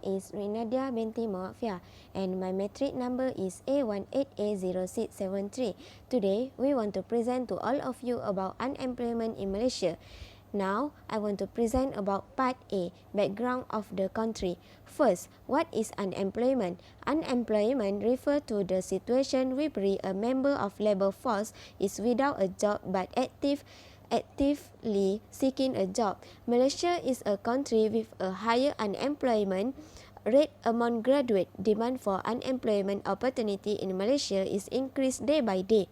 is Nadiah binti Fiah and my metric number is A18A0673. Today, we want to present to all of you about unemployment in Malaysia. Now, I want to present about part A, background of the country. First, what is unemployment? Unemployment refers to the situation where a member of labor force is without a job but actively seeking a job. Malaysia is a country with a higher unemployment rate among graduates. Demand for unemployment opportunity in Malaysia is increased day by day.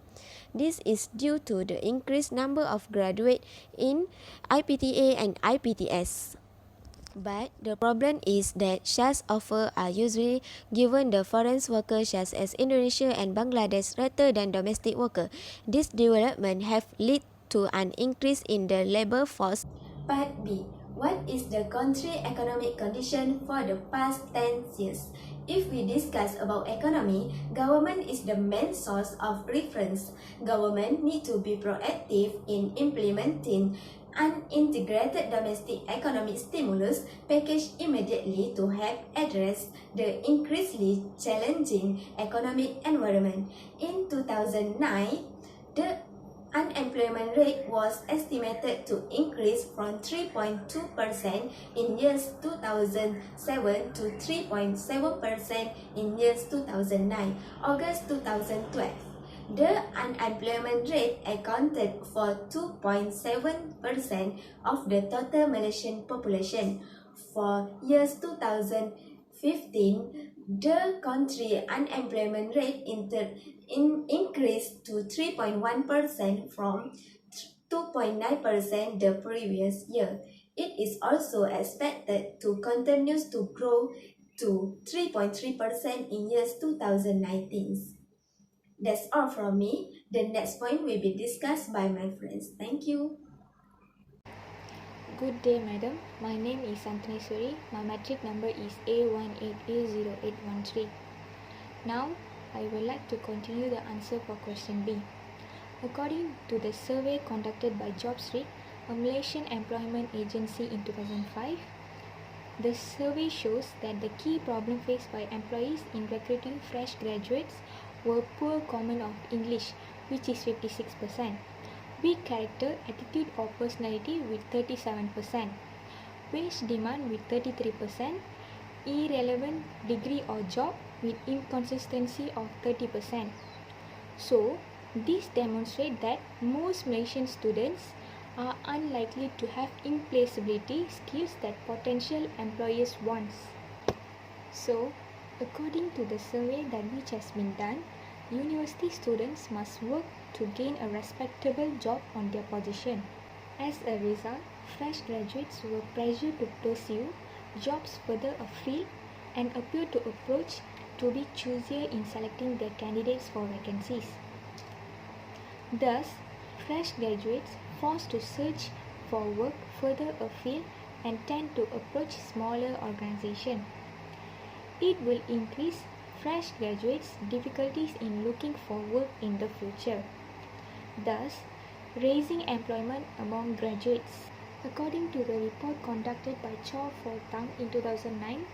This is due to the increased number of graduates in IPTA and IPTS. But the problem is that such offers are usually given the foreign workers such as Indonesia and Bangladesh rather than domestic workers. This development have led to an increase in the labor force. Part B. What is the country economic condition for the past 10 years? If we discuss about economy, government is the main source of reference. Government need to be proactive in implementing an integrated domestic economic stimulus package immediately to help address the increasingly challenging economic environment. In 2009, the unemployment rate was estimated to increase from 3.2% in years 2007 to 3.7% in years 2009. August 2012. The unemployment rate accounted for 2.7% of the total Malaysian population. For years 2015, the country unemployment rate increased to 3.1% from 2.9% the previous year. It is also expected to continue to grow to 3.3% in years 2019. That's all from me. The next point will be discussed by my friends. Thank you. Good day, madam. My name is Suri. My matric number is A18A0813. Now, I would like to continue the answer for question B. According to the survey conducted by JobStreet, a Malaysian employment agency in 2005, the survey shows that the key problem faced by employees in recruiting fresh graduates were poor command of English, which is 56%, weak character, attitude or personality with 37%, wage demand with 33%, irrelevant degree or job with inconsistency of 30%. So, this demonstrates that most Malaysian students are unlikely to have implaceability skills that potential employers want. So, according to the survey which has been done, university students must work to gain a respectable job on their position. As a result, fresh graduates were pressured to pursue jobs further afield and appear to approach to be choosier in selecting their candidates for vacancies. Thus, fresh graduates forced to search for work further afield and tend to approach smaller organizations. It will increase fresh graduates' difficulties in looking for work in the future, thus raising employment among graduates. According to the report conducted by Chow for Tang in 2009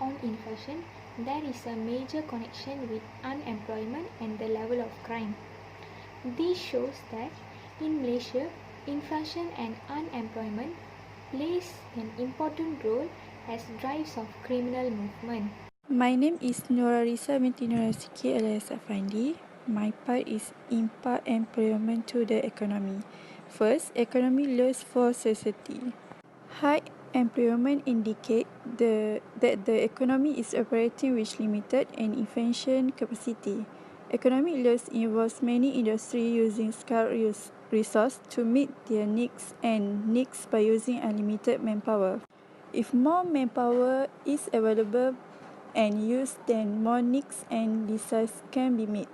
on inflation, there is a major connection with unemployment and the level of crime. This shows that in Malaysia, inflation and unemployment plays an important role as drives of criminal movement. My name is Nurarissa binti Norasiki alias Afandi. My part is impact employment to the economy. First, economy loss for society. High employment indicate that the economy is operating with limited and efficient capacity. Economic loss involves many industries using scarce resources to meet their needs by using unlimited manpower. If more manpower is available and used, then more needs and desires can be met.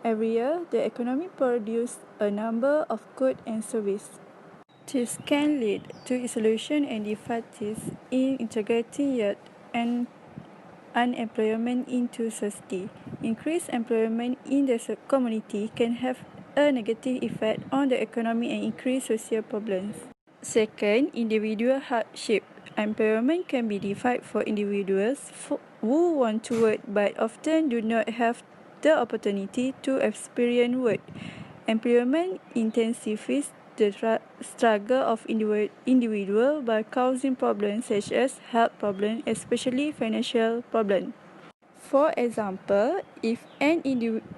Every year, the economy produces a number of goods and services. This can lead to isolation and difficulties in integrating youth and unemployment into society. Increased employment in the community can have a negative effect on the economy and increase social problems. Second, individual hardship. Employment can be defined for individuals who want to work but often do not have the opportunity to experience work. Employment intensifies the struggle of individual by causing problems such as health problems, especially financial problems. For example, if an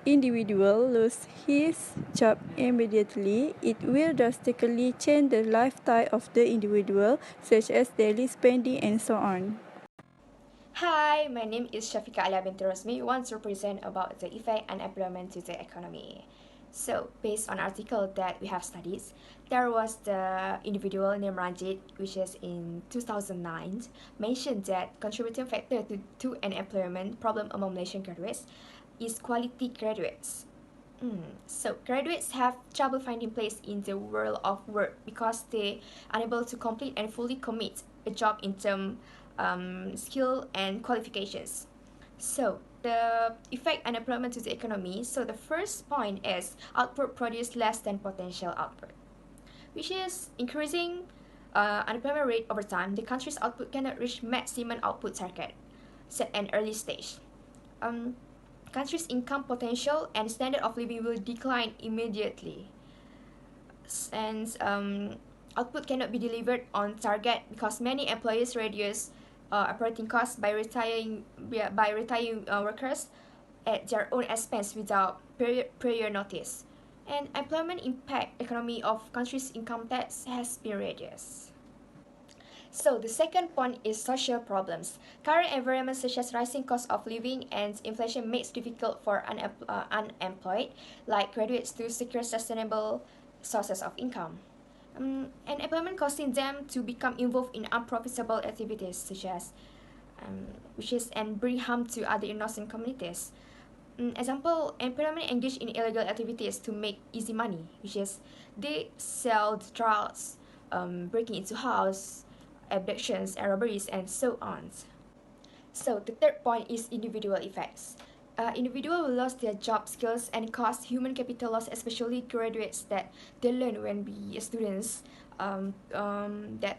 individual loses his job immediately, it will drastically change the lifestyle of the individual, such as daily spending and so on. Hi, my name is Shafiqa Alia binti Rozmi. Want to present about the effect unemployment to the economy. So, based on article that we have studied, there was the individual named Ranjit, which is in 2009, mentioned that contributing factor to an employment problem among Malaysian graduates is quality graduates. So graduates have trouble finding place in the world of work because they are unable to complete and fully commit a job in term skill and qualifications. So the effect unemployment to the economy. So the first point is output produce less than potential output, which is increasing unemployment rate over time. The country's output cannot reach maximum output target set an early stage. Country's income potential and standard of living will decline immediately, and output cannot be delivered on target because many employers reduce operating costs by retiring workers at their own expense without prior notice. And employment impact economy of country's income tax has been reduced. So the second point is social problems. Current environment such as rising cost of living and inflation makes difficult for unemployed, like graduates, to secure sustainable sources of income. And employment causing them to become involved in unprofitable activities such as and bring harm to other innocent communities. Example, employment engage in illegal activities to make easy money, which is they sell drugs, breaking into house, abductions and robberies, and so on. So the third point is individual effects. Individual will lose their job skills and cause human capital loss, especially graduates that they learn when be students that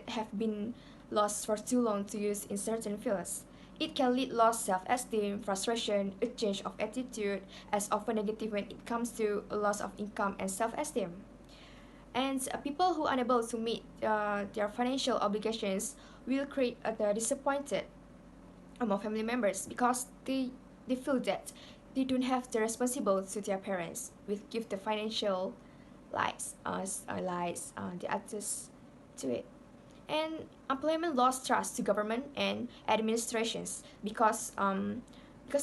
have been lost for too long to use in certain fields. It can lead loss self-esteem, frustration, a change of attitude, as often negative when it comes to a loss of income and self-esteem. And people who are unable to meet their financial obligations will create the disappointed among family members because they feel that they don't have the responsible to their parents will give the financial the access to it. And employment lost trust to government and administrations because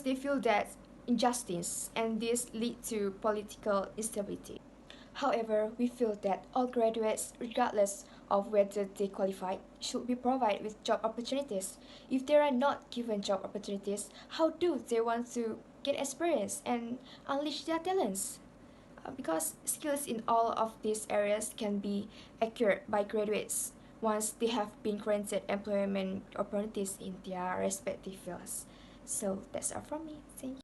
they feel that injustice, and this lead to political instability. However, we feel that all graduates, regardless of whether they qualified, should be provided with job opportunities. If they are not given job opportunities, how do they want to get experience and unleash their talents? Because skills in all of these areas can be acquired by graduates once they have been granted employment opportunities in their respective fields. So that's all from me. Thank you.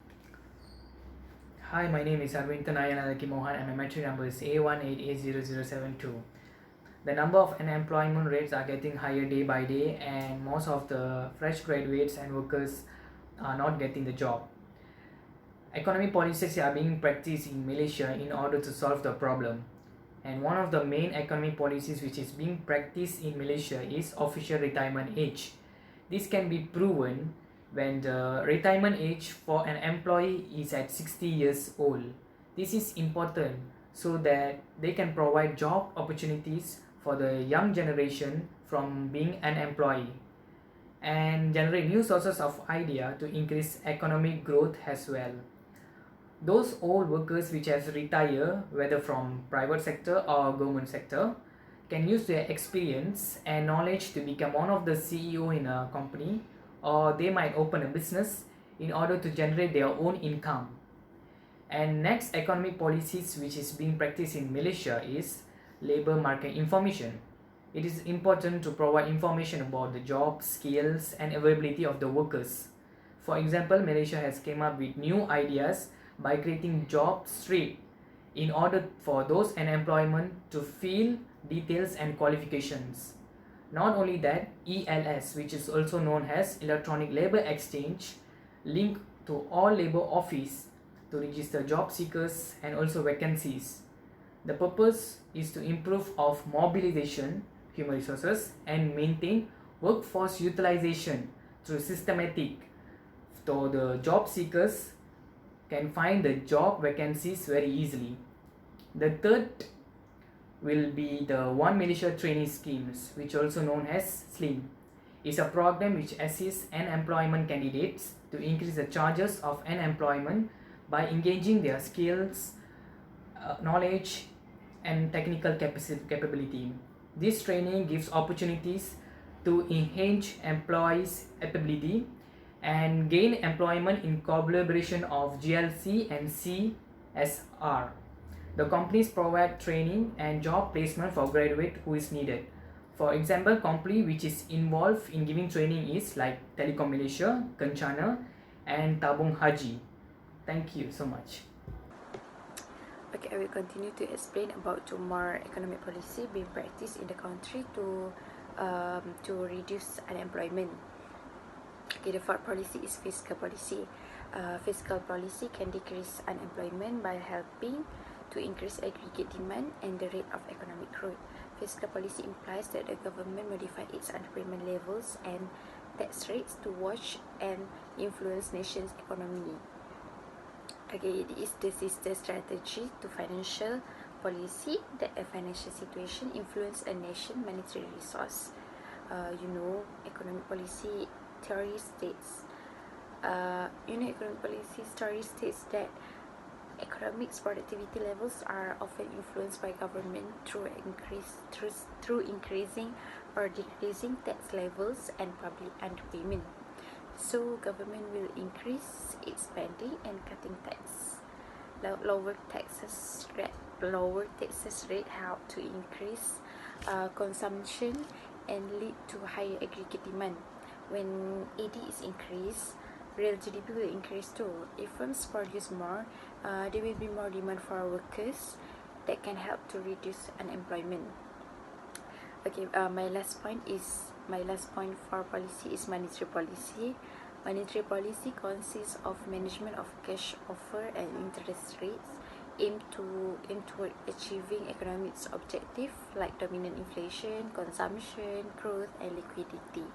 Hi, my name is Nadiah Mohan and my matric number is A1880072. The number of unemployment rates are getting higher day by day, and most of the fresh graduates and workers are not getting the job. Economic policies are being practiced in Malaysia in order to solve the problem. And one of the main economic policies which is being practiced in Malaysia is official retirement age. This can be proven when the retirement age for an employee is at 60 years old. This is important so that they can provide job opportunities for the young generation from being an employee and generate new sources of idea to increase economic growth as well. Those old workers which has retired, whether from private sector or government sector, can use their experience and knowledge to become one of the CEO in a company, or they might open a business in order to generate their own income. And next economic policies which is being practiced in Malaysia is labor market information. It is important to provide information about the job, skills and availability of the workers. For example, Malaysia has came up with new ideas by creating job street in order for those unemployment to fill details and qualifications. Not only that, ELS, which is also known as Electronic Labor Exchange, link to all labor office to register job seekers and also vacancies. The purpose is to improve of mobilization, human resources, and maintain workforce utilization through systematic, so the job seekers can find the job vacancies very easily. The third will be the One Malaysia Training Schemes, which also known as SLIM. It's a program which assists unemployment candidates to increase the chances of unemployment by engaging their skills, knowledge, and technical capability. This training gives opportunities to enhance employees' ability and gain employment in collaboration of GLC and CSR. The companies provide training and job placement for graduate who is needed. For example, company which is involved in giving training is like Telekom Malaysia, Kencana, and Tabung Haji. Thank you so much. Okay, I will continue to explain about two more economic policy being practiced in the country to reduce unemployment. Okay, the fourth policy is fiscal policy. Fiscal policy can decrease unemployment by helping to increase aggregate demand and the rate of economic growth. Fiscal policy implies that the government modify its unemployment levels and tax rates to watch and influence nation's economy. Okay, it is the sister strategy to financial policy that a financial situation influence a nation monetary resource. Economic policy theory states that economic productivity levels are often influenced by government through increasing or decreasing tax levels and public underpayment. So government will increase its spending and cutting tax. Lower taxes rate help to increase consumption and lead to higher aggregate demand. When AD is increased, real GDP will increase too. If firms produce more, there will be more demand for workers that can help to reduce unemployment. Okay, my last point for policy is monetary policy. Monetary policy consists of management of cash offer and interest rates aimed toward achieving economic objectives like dominant inflation, consumption, growth, and liquidity.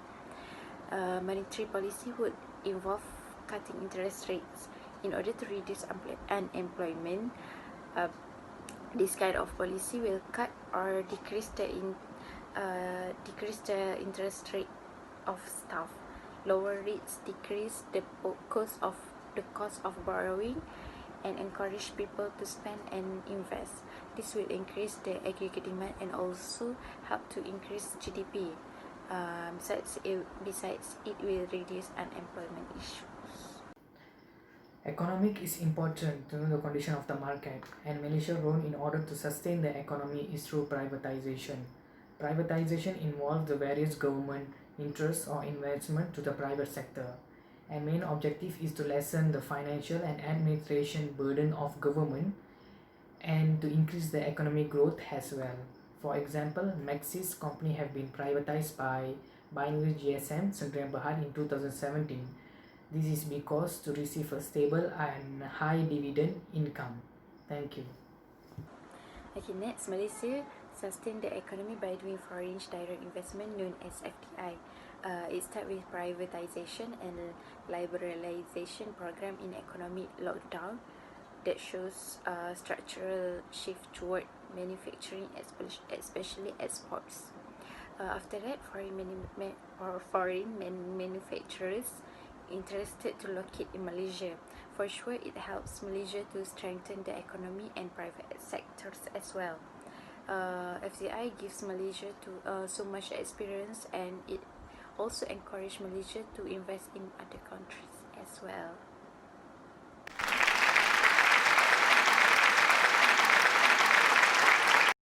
Monetary policy would involve cutting interest rates in order to reduce unemployment. This kind of policy will cut or decrease the interest rate of staff. Lower rates decrease the cost of borrowing and encourage people to spend and invest. This will increase the aggregate demand and also help to increase GDP. Besides, it will reduce unemployment issues. Economic is important to know the condition of the market, and Malaysia's role in order to sustain the economy is through privatization. Privatization involves the various government interests or investment to the private sector, and main objective is to lessen the financial and administration burden of government and to increase the economic growth as well. For example, Maxis company have been privatized by Binary GSM Sdn Bhd in 2017. This is because to receive a stable and high dividend income. Thank you. Okay, next, Malaysia sustain the economy by doing foreign direct investment known as FDI. It starts with privatization and liberalization program in economic lockdown that shows structural shift toward manufacturing, especially exports. After that, foreign manufacturers interested to locate in Malaysia. For sure, it helps Malaysia to strengthen the economy and private sectors as well. FDI gives Malaysia so much experience, and it also encourages Malaysia to invest in other countries as well.